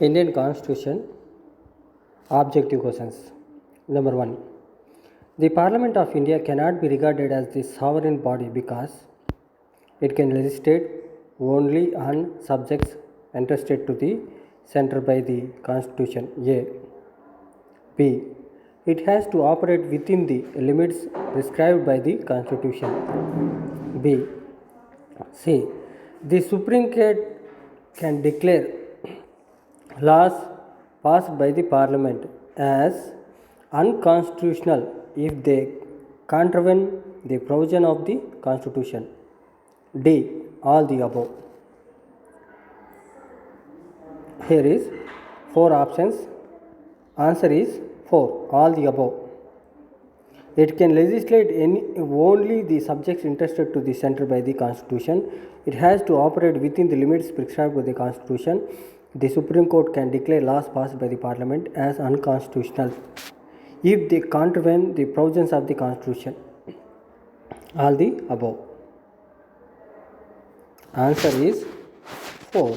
Indian Constitution objective questions. Number 1. The Parliament of India cannot be regarded as the sovereign body because it can legislate only on subjects entrusted to the centre by the Constitution. A. B. It has to operate within the limits prescribed by the Constitution. B. C. The Supreme Court can declare laws passed by the Parliament as unconstitutional if they contravene the provision of the Constitution. D. All the above. Here is 4 options. Answer is 4. All the above. It can legislate only the subjects interested to the centre by the Constitution. It has to operate within the limits prescribed by the Constitution. The Supreme Court can declare laws passed by the Parliament as unconstitutional if they contravene the provisions of the Constitution. All the above. Answer is 4.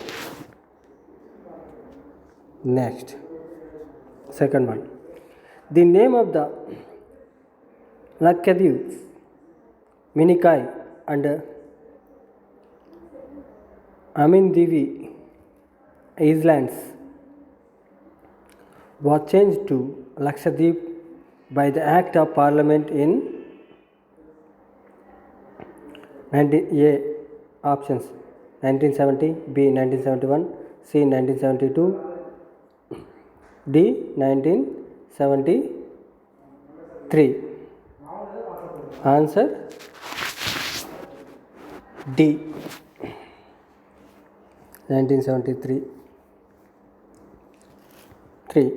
Next. Second one. The name of the Lakshadweep, Minikai and Amindivi Islands was changed to Lakshadweep by the Act of Parliament in 19A options 1970, B 1971, C 1972, D 1973. Answer D 1973. 3.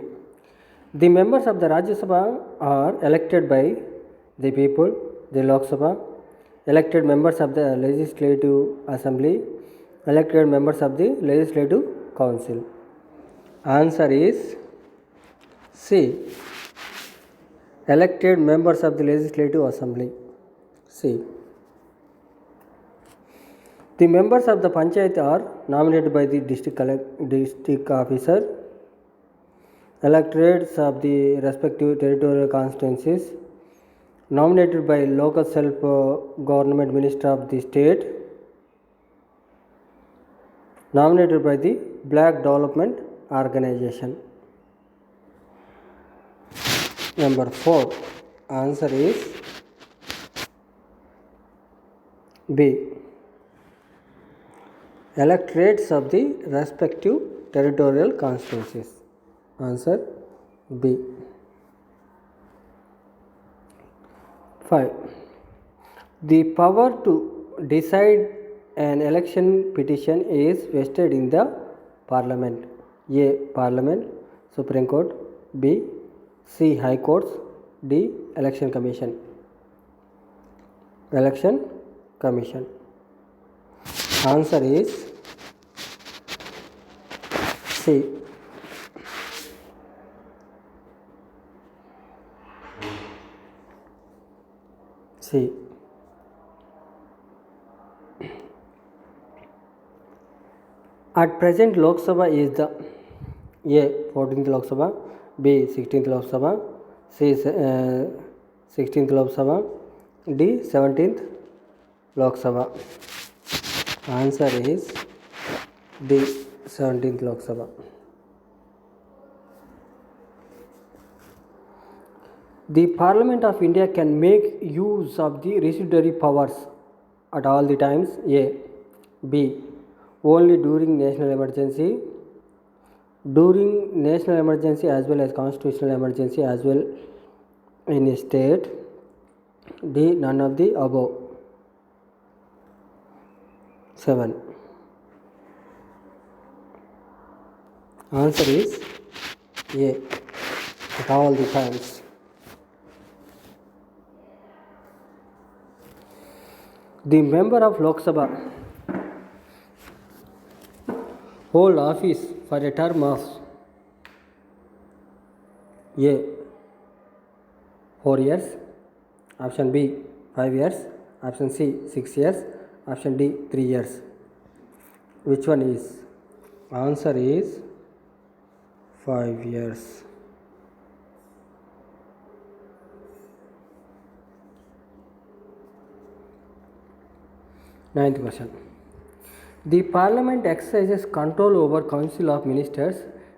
The members of the Rajya Sabha are elected by the people, the Lok Sabha, elected members of the Legislative Assembly, elected members of the Legislative Council. Answer is C. Elected members of the Legislative Assembly. C. The members of the Panchayat are nominated by the district officer, electorates of the respective territorial constituencies, nominated by local self-government minister of the state, nominated by the Black Development Organization. Number 4. Answer is B. Electorates of the respective territorial constituencies. Answer B. 5. The power to decide an election petition is vested in the Parliament. A. Parliament, Supreme Court. B. C. High Courts. D. Election Commission. Election Commission. Answer is C. C. At present, Lok Sabha is the A. 14th Lok Sabha, B. 16th Lok Sabha, C. 16th Lok Sabha, D. 17th Lok Sabha. Answer is D. 17th Lok Sabha. The Parliament of India can make use of the residuary powers at all the times. A. B. Only during national emergency. During national emergency as well as constitutional emergency as well in a state. D. None of the above. 7. Answer is A. At all the times. The member of Lok Sabha hold office for a term of A. 4 years, option B 5 years, option C 6 years, option D 3 years. Which one is? Answer is 5 years. Ninth question. The Parliament exercises control over Council of Ministers,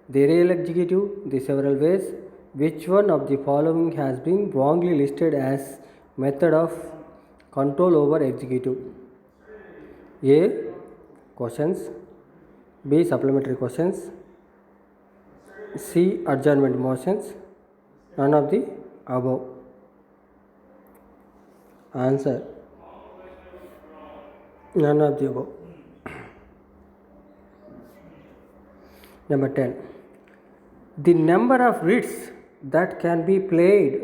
the real executive, the several ways. Which one of the following has been wrongly listed as method of control over executive? A. Questions. B. Supplementary questions. C. Adjournment motions. None of the above. Answer. None of the above. Number 10. The number of writs that can be played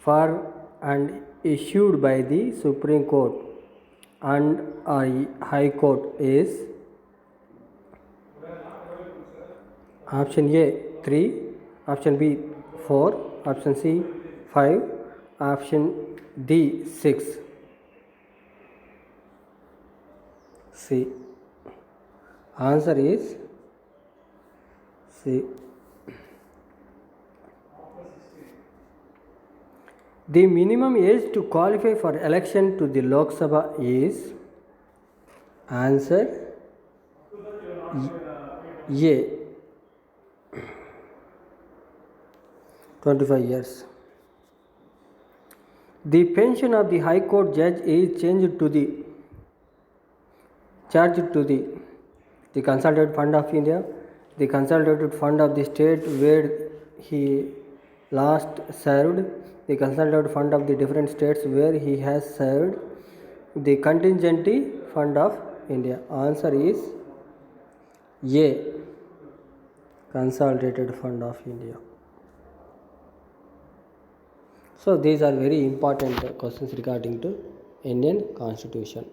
for and issued by the Supreme Court and High Court is option A 3, option B 4, option C 5, option D 6. C. Answer is C. The minimum age to qualify for election to the Lok Sabha is answer A 25 years. The pension of the High Court judge is charged to the Consolidated Fund of India, the Consolidated Fund of the state where he last served, the Consolidated Fund of the different states where he has served, the Contingency Fund of India. Answer is A. Consolidated Fund of India. So these are very important questions regarding to Indian Constitution.